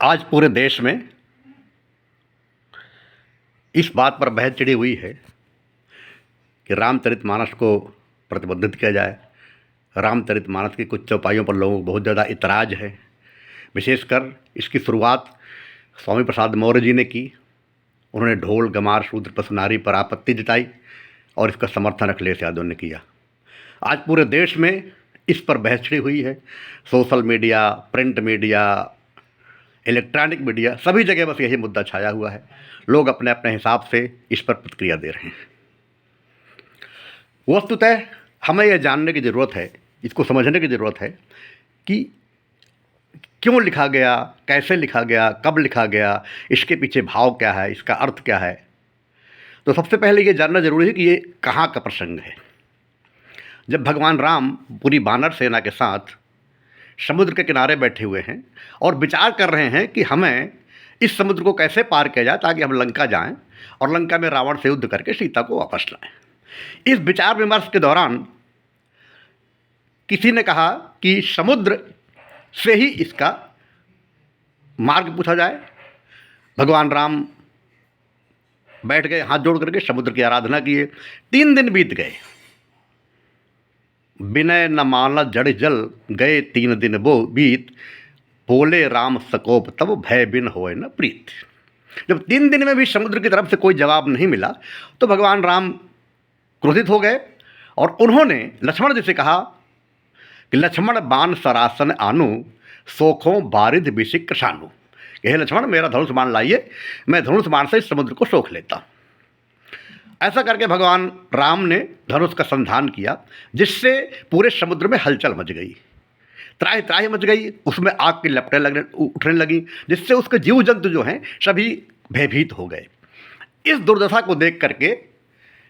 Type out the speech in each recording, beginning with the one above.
आज पूरे देश में इस बात पर बहस छिड़ी हुई है कि रामचरितमानस को प्रतिबंधित किया जाए। रामचरितमानस की कुछ चौपाइयों पर लोगों को बहुत ज़्यादा इतराज़ है। विशेषकर इसकी शुरुआत स्वामी प्रसाद मौर्य जी ने की। उन्होंने ढोल गमार शूद्र पसनारी पर आपत्ति जताई और इसका समर्थन अखिलेश यादव ने किया। आज पूरे देश में इस पर बहस छिड़ी हुई है। Social media, print media, electronic media, सभी जगह बस यही मुद्दा छाया हुआ है। लोग अपने अपने हिसाब से इस पर प्रतिक्रिया दे रहे हैं। वस्तुतः हमें यह जानने की ज़रूरत है, इसको समझने की ज़रूरत है कि क्यों लिखा गया, कैसे लिखा गया, कब लिखा गया, इसके पीछे भाव क्या है, इसका अर्थ क्या है। तो सबसे पहले ये जानना ज़रूरी है कि ये कहाँ का प्रसंग है। जब भगवान राम पूरी वानर सेना के साथ समुद्र के किनारे बैठे हुए हैं और विचार कर रहे हैं कि हमें इस समुद्र को कैसे पार किया जाए ताकि हम लंका जाएं और लंका में रावण से युद्ध करके सीता को वापस लाएं। इस विचार विमर्श के दौरान किसी ने कहा कि समुद्र से ही इसका मार्ग पूछा जाए। भगवान राम बैठ गए, हाथ जोड़ करके समुद्र की आराधना किए। 3 दिन बीत गए, विनय न माना जड़ जल गए 3 दिन वो बीत, बोले राम सकोप तब भय बिन होए न प्रीत। जब 3 दिन में भी समुद्र की तरफ से कोई जवाब नहीं मिला तो भगवान राम क्रोधित हो गए और उन्होंने लक्ष्मण जी से कहा कि लक्ष्मण बाण सरासन आनु, सोखों बारिद बिशिक कृषाणु। हे लक्ष्मण, मेरा धनुष बाण लाइए, मैं धनुष बाण से इस समुद्र को सोख लेता हूँ। ऐसा करके भगवान राम ने धनुष का संधान किया, जिससे पूरे समुद्र में हलचल मच गई, त्राहि त्राहि मच गई। उसमें आग की लपटें उठने लगी, जिससे उसके जीव जंतु जो हैं सभी भयभीत हो गए। इस दुर्दशा को देख करके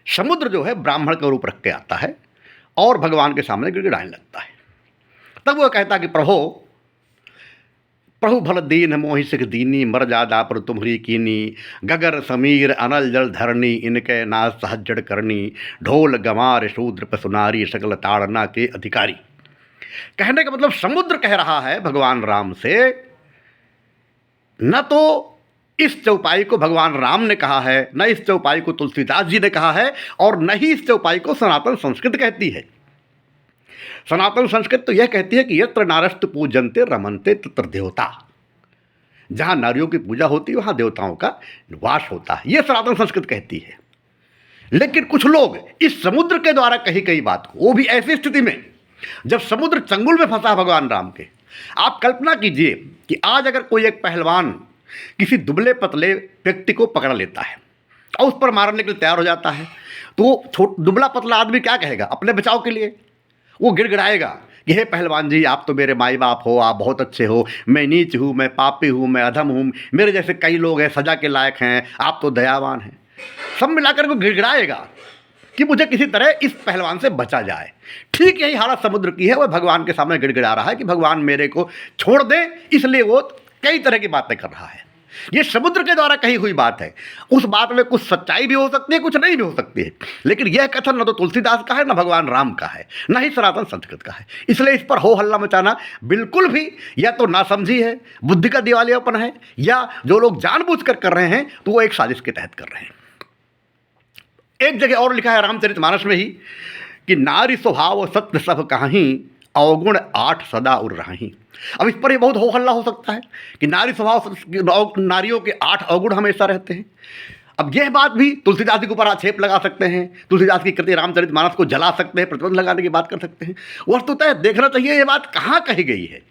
समुद्र जो है ब्राह्मण का रूप रख के आता है और भगवान के सामने गिड़गिड़ाने लगता है। तब वह कहता कि प्रभु भल दीन मोहि सिख दीनी, मर जादा पर तुम्हरी कीनी, गगर समीर अनल जल धरनी, इनके नाज सहजड़ करनी, ढोल गमार शूद्र पसुनारी, सकल ताड़ना के अधिकारी। कहने का मतलब समुद्र कह रहा है भगवान राम से, न तो इस चौपाई को भगवान राम ने कहा है, न इस चौपाई को तुलसीदास जी ने कहा है, और न ही इस चौपाई को सनातन संस्कृत कहती है। सनातन संस्कृत तो यह कहती है कि यत्र नारस्तु पूजन्ते रमन्ते तत्र देवता। जहाँ नारियों की पूजा होती है वहाँ देवताओं का वास होता है, यह सनातन संस्कृत कहती है। लेकिन कुछ लोग इस समुद्र के द्वारा कही गई बात को, वो भी ऐसी स्थिति में जब समुद्र चंगुल में फंसा भगवान राम के। आप कल्पना कीजिए कि आज अगर कोई एक पहलवान किसी दुबले पतले व्यक्ति को पकड़ लेता है और उस पर मारने के लिए तैयार हो जाता है, तो दुबला पतला आदमी क्या कहेगा अपने बचाव के लिए? वो गिड़गिड़ाएगा कि हे पहलवान जी, आप तो मेरे माई बाप हो, आप बहुत अच्छे हो, मैं नीच हूँ, मैं पापी हूँ, मैं अधम हूँ, मेरे जैसे कई लोग हैं सजा के लायक हैं, आप तो दयावान हैं। सब मिलाकर वो गिड़गिड़ाएगा कि मुझे किसी तरह इस पहलवान से बचा जाए। ठीक यही हालत समुद्र की है। वह भगवान के सामने गिड़गिड़ा रहा है कि भगवान मेरे को छोड़ दें, इसलिए वो कई तरह की बातें कर रहा है। ये समुद्र के द्वारा कही हुई बात है। उस बात में कुछ सच्चाई भी हो सकती है, कुछ नहीं भी हो सकती है। लेकिन यह कथन न तो तुलसीदास का है, न भगवान राम का है, न ही सनातन संस्कृत का है। इसलिए इस पर हो हल्ला मचाना बिल्कुल भी या तो नासमझी है, बुद्धि का दिवालियापन है, या जो लोग जानबूझकर कर रहे हैं तो वो एक साजिश के तहत कर रहे हैं। एक जगह और लिखा है रामचरितमानस में ही कि नारी स्वभाव सत्य सब कहीं, अवगुण 8 सदा उर रही। अब इस पर ये बहुत हो हल्ला हो सकता है कि नारी स्वभाव, नारियों के 8 अवगुण हमेशा रहते हैं। अब यह बात भी तुलसीदास जी के ऊपर आक्षेप लगा सकते हैं, तुलसीदास की कृति रामचरितमानस को जला सकते हैं, प्रतिबंध लगाने की बात कर सकते हैं। वस्तुतः देखना चाहिए ये बात कहाँ कही गई है।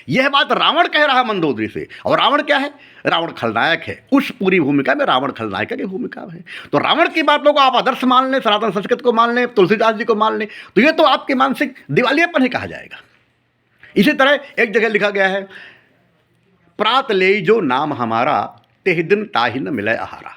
यह बात रावण कह रहा है मंदोदरी से, और रावण क्या है? रावण खलनायक है। उस पूरी भूमिका में रावण खलनायक की भूमिका है। तो रावण की बातों को आप आदर्श मान लें, सनातन संस्कृत को मान लें, तुलसीदास जी को मान लें, तो ये तो आपके मानसिक दिवालियापन ही कहा जाएगा। इसी तरह एक जगह लिखा गया है, प्रात ले जो नाम हमारा, तेह दिन ताहि न मिले आहारा।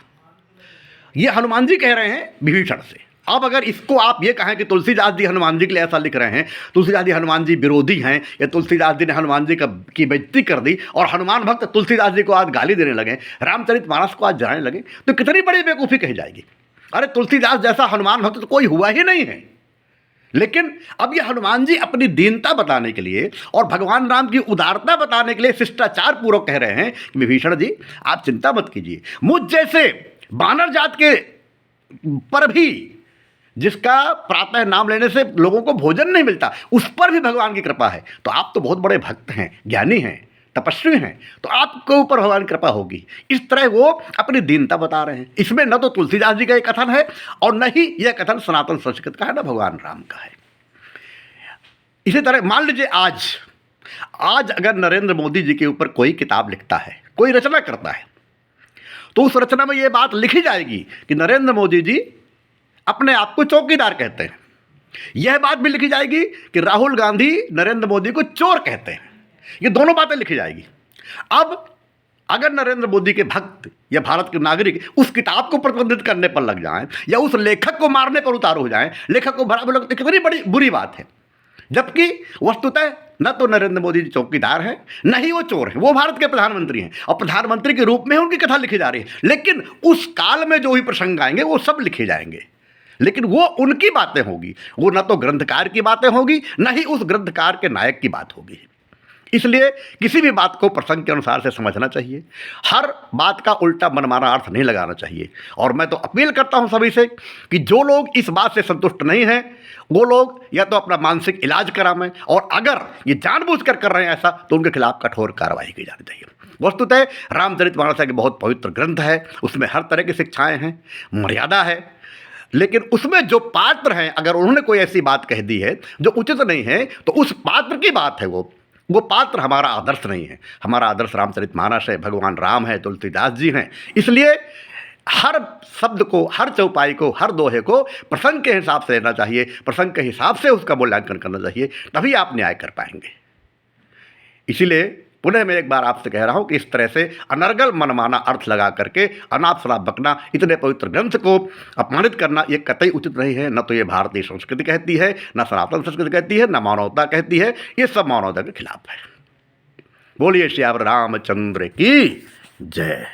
ये हनुमान जी कह रहे हैं विभीषण से। अब अगर इसको आप ये कहें कि तुलसीदास जी हनुमान जी के लिए ऐसा लिख रहे हैं, तुलसीदास जी हनुमान जी विरोधी हैं, या तुलसीदास जी ने हनुमान जी की बेइज्जती कर दी और हनुमान भक्त तुलसीदास जी को आज गाली देने लगे, रामचरितमानस को आज जलाने लगे, तो कितनी बड़ी बेवकूफ़ी कही जाएगी। अरे तुलसीदास जैसा हनुमान भक्त तो कोई हुआ ही नहीं है। लेकिन अब ये हनुमान जी अपनी दीनता बताने के लिए और भगवान राम की उदारता बताने के लिए शिष्टाचार पूर्वक कह रहे हैं कि विभीषण जी आप चिंता मत कीजिए, मुझ जैसे बानर जात के पर भी जिसका प्रातः नाम लेने से लोगों को भोजन नहीं मिलता, उस पर भी भगवान की कृपा है। तो आप तो बहुत बड़े भक्त हैं, ज्ञानी हैं, तपस्वी हैं, तो आपके ऊपर भगवान की कृपा होगी। इस तरह वो अपनी दीनता बता रहे हैं। इसमें न तो तुलसीदास जी का ये कथन है और न ही यह कथन सनातन संस्कृत का है, न भगवान राम का है। इसी तरह मान लीजिए आज अगर नरेंद्र मोदी जी के ऊपर कोई किताब लिखता है, कोई रचना करता है, तो उस रचना में यह बात लिखी जाएगी कि नरेंद्र मोदी जी अपने आप को चौकीदार कहते हैं। यह बात भी लिखी जाएगी कि राहुल गांधी नरेंद्र मोदी को चोर कहते हैं। ये दोनों बातें लिखी जाएगी। अब अगर नरेंद्र मोदी के भक्त या भारत के नागरिक उस किताब को प्रतिबंधित करने पर लग जाएं या उस लेखक को मारने पर उतार हो जाएं, लेखक को बराबर लगता है, कितनी बड़ी बुरी बात है। जबकि वस्तुतः न तो नरेंद्र मोदी जी चौकीदार हैं, न ही वो चोर हैं, वो भारत के प्रधानमंत्री हैं और प्रधानमंत्री के रूप में उनकी कथा लिखी जा रही है। लेकिन उस काल में जो भी प्रसंग आएंगे वो सब लिखे जाएंगे, लेकिन वो उनकी बातें होगी, वो न तो ग्रंथकार की बातें होगी, न ही उस ग्रंथकार के नायक की बात होगी। इसलिए किसी भी बात को प्रसंग के अनुसार से समझना चाहिए, हर बात का उल्टा मनमाना अर्थ नहीं लगाना चाहिए। और मैं तो अपील करता हूं सभी से कि जो लोग इस बात से संतुष्ट नहीं हैं वो लोग या तो अपना मानसिक इलाज करावें, और अगर ये जानबूझकर कर रहे हैं ऐसा तो उनके खिलाफ कठोर कार्रवाई की जानी चाहिए। वस्तुतः रामचरितमानस एक बहुत पवित्र ग्रंथ है, उसमें हर तरह की शिक्षाएँ हैं, मर्यादा है, लेकिन उसमें जो पात्र हैं अगर उन्होंने कोई ऐसी बात कह दी है जो उचित नहीं है तो उस पात्र की बात है, वो पात्र हमारा आदर्श नहीं है। हमारा आदर्श रामचरितमानस है, भगवान राम है, तुलसीदास जी हैं। इसलिए हर शब्द को, हर चौपाई को, हर दोहे को प्रसंग के हिसाब से लेना चाहिए, प्रसंग के हिसाब से उसका मूल्यांकन करना चाहिए, तभी आप न्याय कर पाएंगे। इसीलिए पुनः मैं एक बार आपसे कह रहा हूं कि इस तरह से अनर्गल मनमाना अर्थ लगा करके अनाप शनाप बकना, इतने पवित्र ग्रंथ को अपमानित करना, ये कतई उचित नहीं है। न तो ये भारतीय संस्कृति कहती है, न सनातन संस्कृति कहती है, न मानवता कहती है, ये सब मानवता के खिलाफ है। बोलिए श्री रामचंद्र की जय।